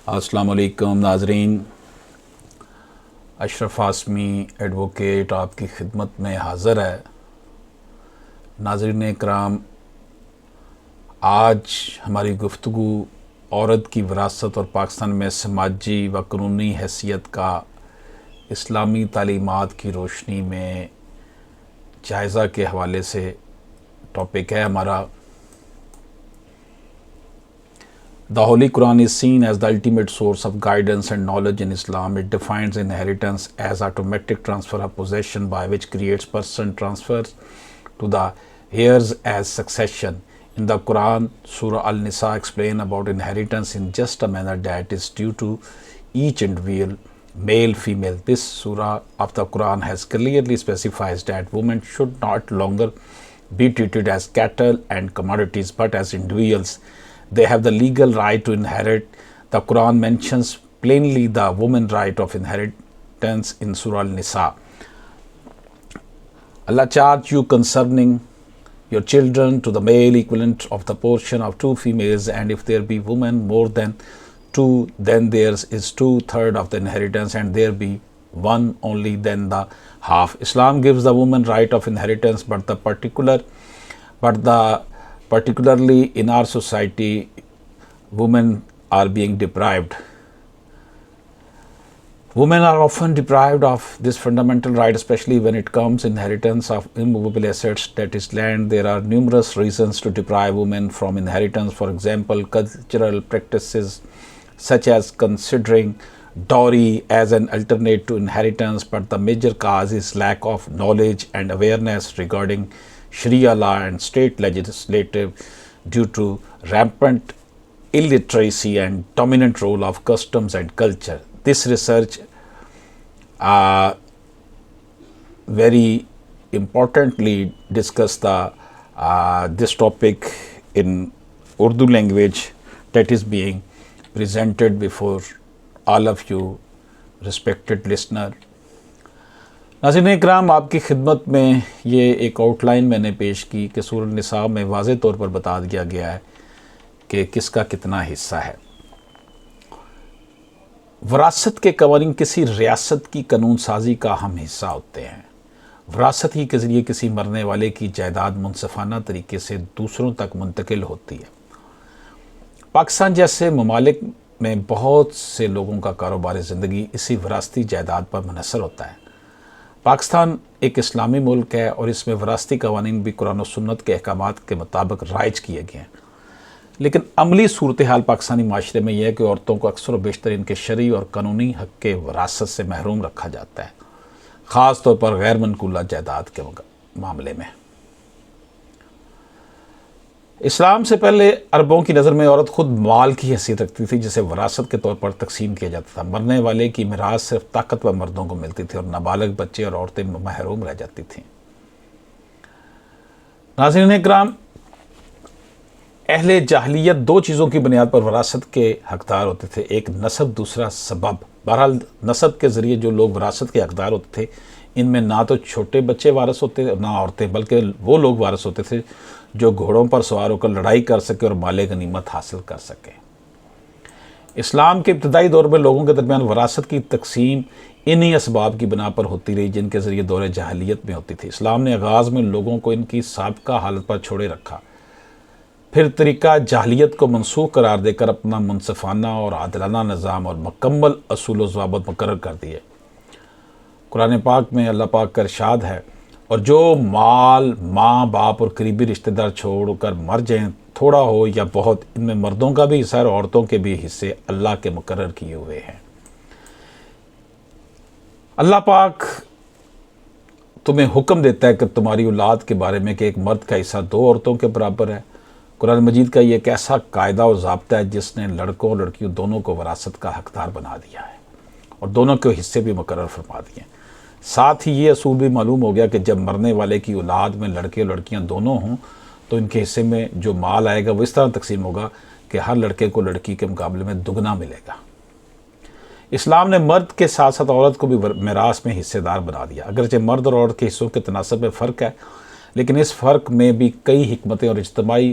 السلام علیکم ناظرین، اشرف ہاشمی ایڈوکیٹ آپ کی خدمت میں حاضر ہے۔ ناظرین اکرام، آج ہماری گفتگو عورت کی وراثت اور پاکستان میں سماجی و قانونی حیثیت کا اسلامی تعلیمات کی روشنی میں جائزہ کے حوالے سے ٹاپک ہے ہمارا۔ The Holy Quran is seen as the ultimate source of guidance and knowledge in Islam. It defines inheritance as automatic transfer of possession by which creates person transfers to the heirs as succession. In the Quran, Surah Al-Nisa explains about inheritance in just a manner that is due to each individual, male, female. This surah of the Quran has clearly specifies that women should not longer be treated as cattle and commodities, but as individuals. They have the legal right to inherit. The Quran mentions plainly the woman's right of inheritance in Surah Al-Nisa. Allah charged you concerning your children to the male equivalent of the portion of two females, and if there be women more than two, then theirs is 2/3 of the inheritance, and there be one only, then the half. Islam gives the woman right of inheritance, particularly in our society, women are being deprived. Women are often deprived of this fundamental right, especially when it comes to inheritance of immovable assets, that is land. There are numerous reasons to deprive women from inheritance. For example, cultural practices such as considering dowry as an alternate to inheritance, but the major cause is lack of knowledge and awareness regarding Sharia law and state legislative due to rampant illiteracy and dominant role of customs and culture. This research very importantly discuss this topic in Urdu language that is being presented before all of you, respected listener. ناظرین اکرام، آپ کی خدمت میں یہ ایک out line میں نے پیش کی کہ سورہ النساء میں واضح طور پر بتا دیا گیا ہے کہ کس کا کتنا حصہ ہے۔ وراثت کے قوانین کسی ریاست کی قانون سازی کا اہم حصہ ہوتے ہیں۔ وراثت ہی کے ذریعے کسی مرنے والے کی جائیداد منصفانہ طریقے سے دوسروں تک منتقل ہوتی ہے۔ پاکستان جیسے ممالک میں بہت سے لوگوں کا کاروبار زندگی اسی وراثتی جائیداد پر منحصر ہوتا ہے۔ پاکستان ایک اسلامی ملک ہے اور اس میں وراثتی قوانین بھی قرآن و سنت کے احکامات کے مطابق رائج کیے گئے ہیں، لیکن عملی صورتحال پاکستانی معاشرے میں یہ ہے کہ عورتوں کو اکثر و بیشتر ان کے شرعی اور قانونی حق کے وراثت سے محروم رکھا جاتا ہے، خاص طور پر غیر منقولہ جائیداد کے معاملے میں۔ اسلام سے پہلے عربوں کی نظر میں عورت خود مال کی حیثیت رکھتی تھی جسے وراثت کے طور پر تقسیم کیا جاتا تھا۔ مرنے والے کی میراث صرف طاقتور مردوں کو ملتی تھی اور نابالغ بچے اور عورتیں محروم رہ جاتی تھیں۔ ناظرین اکرام، اہل جاہلیت دو چیزوں کی بنیاد پر وراثت کے حقدار ہوتے تھے، ایک نسب، دوسرا سبب۔ بہرحال نسب کے ذریعے جو لوگ وراثت کے حقدار ہوتے تھے ان میں نہ تو چھوٹے بچے وارث ہوتے نہ عورتیں، بلکہ وہ لوگ وارث ہوتے تھے جو گھوڑوں پر سوار ہو کر لڑائی کر سکے اور مال غنیمت حاصل کر سکے۔ اسلام کے ابتدائی دور میں لوگوں کے درمیان وراثت کی تقسیم انہی اسباب کی بنا پر ہوتی رہی جن کے ذریعے دور جاہلیت میں ہوتی تھی۔ اسلام نے آغاز میں لوگوں کو ان کی سابقہ حالت پر چھوڑے رکھا، پھر طریقہ جاہلیت کو منسوخ قرار دے کر اپنا منصفانہ اور عادلانہ نظام اور مکمل اصول و ضوابط مقرر کر دیے۔ قرآن پاک میں اللہ پاک کا ارشاد ہے، اور جو مال ماں باپ اور قریبی رشتہ دار چھوڑ کر مر جائیں، تھوڑا ہو یا بہت، ان میں مردوں کا بھی حصہ اور عورتوں کے بھی حصے اللہ کے مقرر کیے ہوئے ہیں۔ اللہ پاک تمہیں حکم دیتا ہے کہ تمہاری اولاد کے بارے میں کہ ایک مرد کا حصہ 2 عورتوں کے برابر ہے۔ قرآن مجید کا یہ ایک ایسا قاعدہ اور ضابطہ ہے جس نے لڑکوں اور لڑکیوں دونوں کو وراثت کا حقدار بنا دیا ہے اور دونوں کے حصے بھی مقرر فرما دیے ہیں۔ ساتھ ہی یہ اصول بھی معلوم ہو گیا کہ جب مرنے والے کی اولاد میں لڑکے اور لڑکیاں دونوں ہوں تو ان کے حصے میں جو مال آئے گا وہ اس طرح تقسیم ہوگا کہ ہر لڑکے کو لڑکی کے مقابلے میں دگنا ملے گا۔ اسلام نے مرد کے ساتھ ساتھ عورت کو بھی میراث میں حصے دار بنا دیا۔ اگرچہ مرد اور عورت کے حصوں کے تناسب میں فرق ہے، لیکن اس فرق میں بھی کئی حکمتیں اور اجتماعی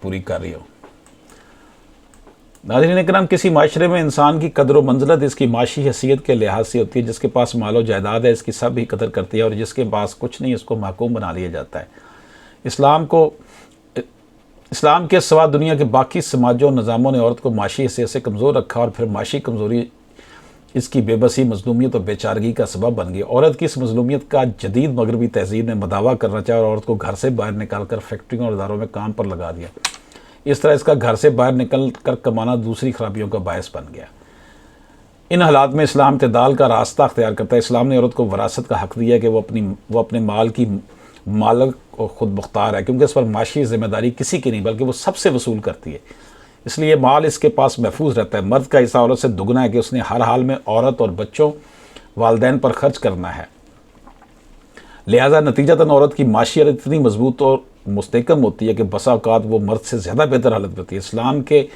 پوری کر رہی ہو۔ ناظرین اکرام، کسی معاشرے میں انسان کی قدر و منزلت اس کی معاشی حیثیت کے لحاظ سے ہوتی ہے۔ جس کے پاس مال و جائیداد ہے اس کی سب ہی قدر کرتی ہے، اور جس کے پاس کچھ نہیں اس کو محکوم بنا لیا جاتا ہے۔ اسلام کے سوا دنیا کے باقی سماجوں اور نظاموں نے عورت کو معاشی حیثیت سے کمزور رکھا، اور پھر معاشی کمزوری اس کی بے بسی، مظلومیت اور بے چارگی کا سبب بن گئی۔ عورت کی اس مظلومیت کا جدید مغربی تہذیب نے مداوع کرنا چاہا اور عورت کو گھر سے باہر نکال کر فیکٹریوں اور اداروں میں کام پر لگا دیا۔ اس طرح اس کا گھر سے باہر نکل کر کمانا دوسری خرابیوں کا باعث بن گیا۔ ان حالات میں اسلام اعتدال کا راستہ اختیار کرتا ہے۔ اسلام نے عورت کو وراثت کا حق دیا کہ وہ اپنے مال کی مالک اور خود مختار ہے، کیونکہ اس پر معاشی ذمہ داری کسی کی نہیں بلکہ وہ سب سے وصول کرتی ہے، اس لیے مال اس کے پاس محفوظ رہتا ہے۔ مرد کا حصہ عورت سے دگنا ہے کہ اس نے ہر حال میں عورت اور بچوں، والدین پر خرچ کرنا ہے۔ لہٰذا نتیجتاً عورت کی معاشی حالت اتنی مضبوط اور مستحکم ہوتی ہے کہ بسا اوقات وہ مرد سے زیادہ بہتر حالت میں ہوتی ہے۔ اسلام کے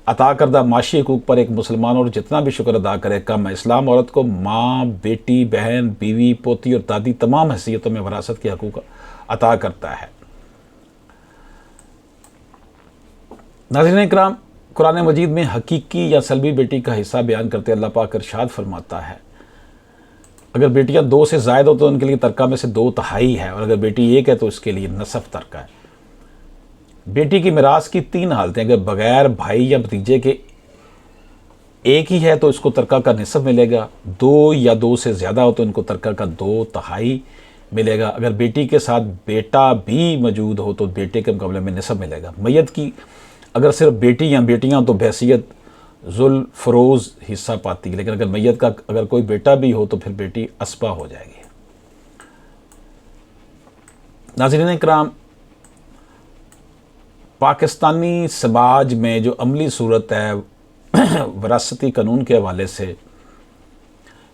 عطا کردہ معاشی حقوق پر ایک مسلمان اور جتنا بھی شکر ادا کرے کم ہے۔ اسلام عورت کو ماں، بیٹی، بہن، بیوی، پوتی اور دادی تمام حیثیتوں میں وراثت کے حقوق عطا کرتا ہے۔ ناظرین اکرام، قرآن مجید میں حقیقی یا سلبی بیٹی کا حصہ بیان کرتے اللہ پاک ارشاد فرماتا ہے، اگر بیٹیاں 2 سے زائد ہو تو ان کے لیے ترکہ میں سے 2/3 ہے، اور اگر بیٹی 1 ہے تو اس کے لیے نصف ترکہ ہے۔ بیٹی کی میراث کی 3 حالتیں، اگر بغیر بھائی یا بھتیجے کے ایک ہی ہے تو اس کو ترکہ کا نصف ملے گا، 2 یا 2 سے زیادہ ہو تو ان کو ترکہ کا 2/3 ملے گا۔ اگر بیٹی کے ساتھ بیٹا بھی موجود ہو تو بیٹے کے مقابلے میں نصف ملے گا۔ میت کی اگر صرف بیٹی یا بیٹیاں تو بحیثیت ذل فروز حصہ پاتی ہے، لیکن اگر میت کا اگر کوئی بیٹا بھی ہو تو پھر بیٹی اسبہ ہو جائے گی۔ ناظرین اکرام، پاکستانی سماج میں جو عملی صورت ہے وراثتی قانون کے حوالے سے،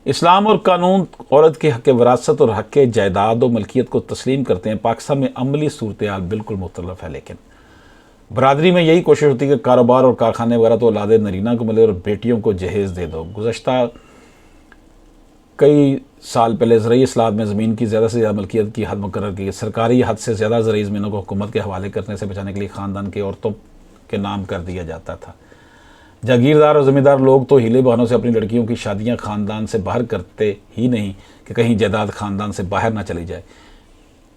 اسلام اور قانون عورت کے حق وراثت اور حق جائیداد و ملکیت کو تسلیم کرتے ہیں۔ پاکستان میں عملی صورتحال بالکل مختلف ہے، لیکن برادری میں یہی کوشش ہوتی ہے کہ کاروبار اور کارخانے وغیرہ تو اولاد نرینہ کو ملے اور بیٹیوں کو جہیز دے دو۔ گزشتہ کئی سال پہلے زرعی اصلاحات میں زمین کی زیادہ سے زیادہ ملکیت کی حد مقرر کی۔ سرکاری حد سے زیادہ زرعی زمینوں کو حکومت کے حوالے کرنے سے بچانے کے لیے خاندان کے عورتوں کے نام کر دیا جاتا تھا۔ جاگیردار اور زمیندار لوگ تو ہیلے بہانوں سے اپنی لڑکیوں کی شادیاں خاندان سے باہر کرتے ہی نہیں کہ کہیں جائیداد خاندان سے باہر نہ چلی جائے۔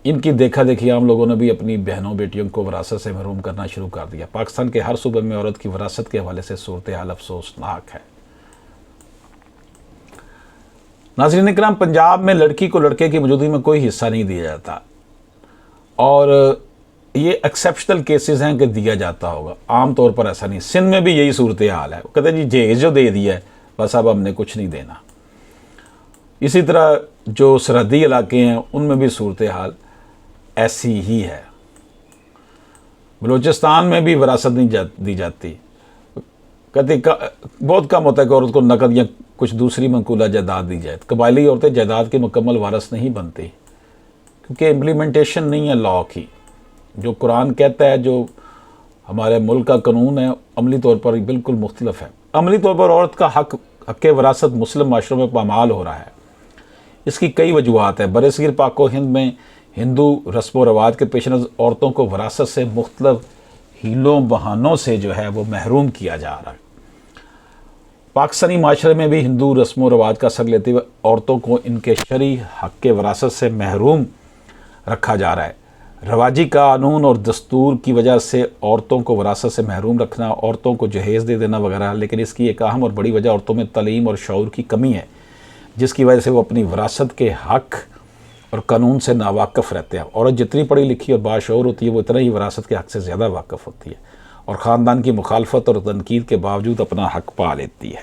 ان کی دیکھا دیکھی عام لوگوں نے بھی اپنی بہنوں بیٹیوں کو وراثت سے محروم کرنا شروع کر دیا۔ پاکستان کے ہر صوبے میں عورت کی وراثت کے حوالے سے صورتحال افسوسناک ہے۔ ناظرین اکرام، پنجاب میں لڑکی کو لڑکے کی موجودگی میں کوئی حصہ نہیں دیا جاتا، اور یہ ایکسیپشنل کیسز ہیں کہ دیا جاتا ہوگا، عام طور پر ایسا نہیں۔ سندھ میں بھی یہی صورتحال ہے، وہ کہتے ہیں جی جہیز جو دے دیا ہے بس اب ہم نے کچھ نہیں دینا۔ اسی طرح جو سرحدی علاقے ہیں ان میں بھی صورتحال ایسی ہی ہے۔ بلوچستان میں بھی وراثت نہیں دی جاتی، کہتے بہت کم ہوتا ہے کہ عورت کو نقد یا کچھ دوسری منقولہ جائیداد دی جائے۔ قبائلی عورتیں جائیداد کی مکمل وارث نہیں بنتی کیونکہ امپلیمنٹیشن نہیں ہے لاء کی۔ جو قرآن کہتا ہے، جو ہمارے ملک کا قانون ہے، عملی طور پر بالکل مختلف ہے۔ عملی طور پر عورت کا حق وراثت مسلم معاشروں میں پامال ہو رہا ہے۔ اس کی کئی وجوہات ہیں۔ برصغیر پاک و ہند میں ہندو رسم و رواج کے پیش نظر عورتوں کو وراثت سے مختلف ہیلوں بہانوں سے جو ہے وہ محروم کیا جا رہا ہے۔ پاکستانی معاشرے میں بھی ہندو رسم و رواج کا اثر لیتے ہوئے عورتوں کو ان کے شرعی حق کے وراثت سے محروم رکھا جا رہا ہے۔ رواجی قانون اور دستور کی وجہ سے عورتوں کو وراثت سے محروم رکھنا، عورتوں کو جہیز دے دینا وغیرہ، لیکن اس کی ایک اہم اور بڑی وجہ عورتوں میں تعلیم اور شعور کی کمی ہے، جس کی وجہ سے وہ اپنی وراثت کے حق اور قانون سے ناواقف رہتے ہیں۔ عورت جتنی پڑھی لکھی اور باشعور ہوتی ہے وہ اتنا ہی وراثت کے حق سے زیادہ واقف ہوتی ہے، اور خاندان کی مخالفت اور تنقید کے باوجود اپنا حق پا لیتی ہے۔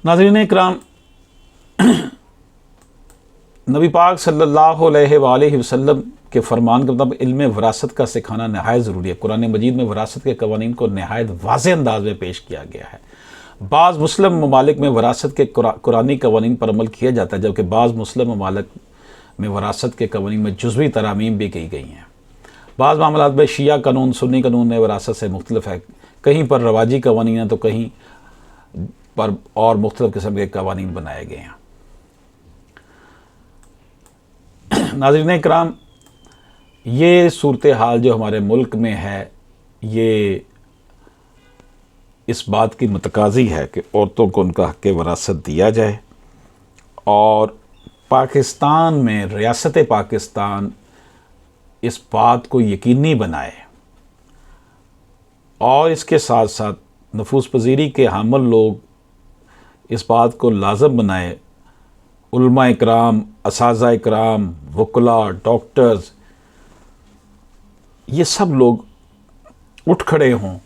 ناظرین اکرام، نبی پاک صلی اللہ علیہ وآلہ وسلم کے فرمان کے مطابق علم وراثت کا سکھانا نہایت ضروری ہے۔ قرآن مجید میں وراثت کے قوانین کو نہایت واضح انداز میں پیش کیا گیا ہے۔ بعض مسلم ممالک میں وراثت کے قرآنی قوانین پر عمل کیا جاتا ہے، جبکہ بعض مسلم ممالک میں وراثت کے قوانین میں جزوی ترامیم بھی کی گئی ہیں۔ بعض معاملات میں شیعہ قانون سنی قانون میں وراثت سے مختلف ہے، کہیں پر رواجی قوانین ہیں تو کہیں پر اور مختلف قسم کے قوانین بنائے گئے ہیں۔ ناظرین اکرام، یہ صورتحال جو ہمارے ملک میں ہے یہ اس بات کی متقاضی ہے کہ عورتوں کو ان کا حق وراثت دیا جائے، اور پاکستان میں ریاست پاکستان اس بات کو یقینی بنائے، اور اس کے ساتھ ساتھ نفوذ پذیری کے حامل لوگ اس بات کو لازم بنائے، علماء اکرام، اساتذہ اکرام، وکلاء، ڈاکٹرز، یہ سب لوگ اٹھ کھڑے ہوں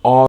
اور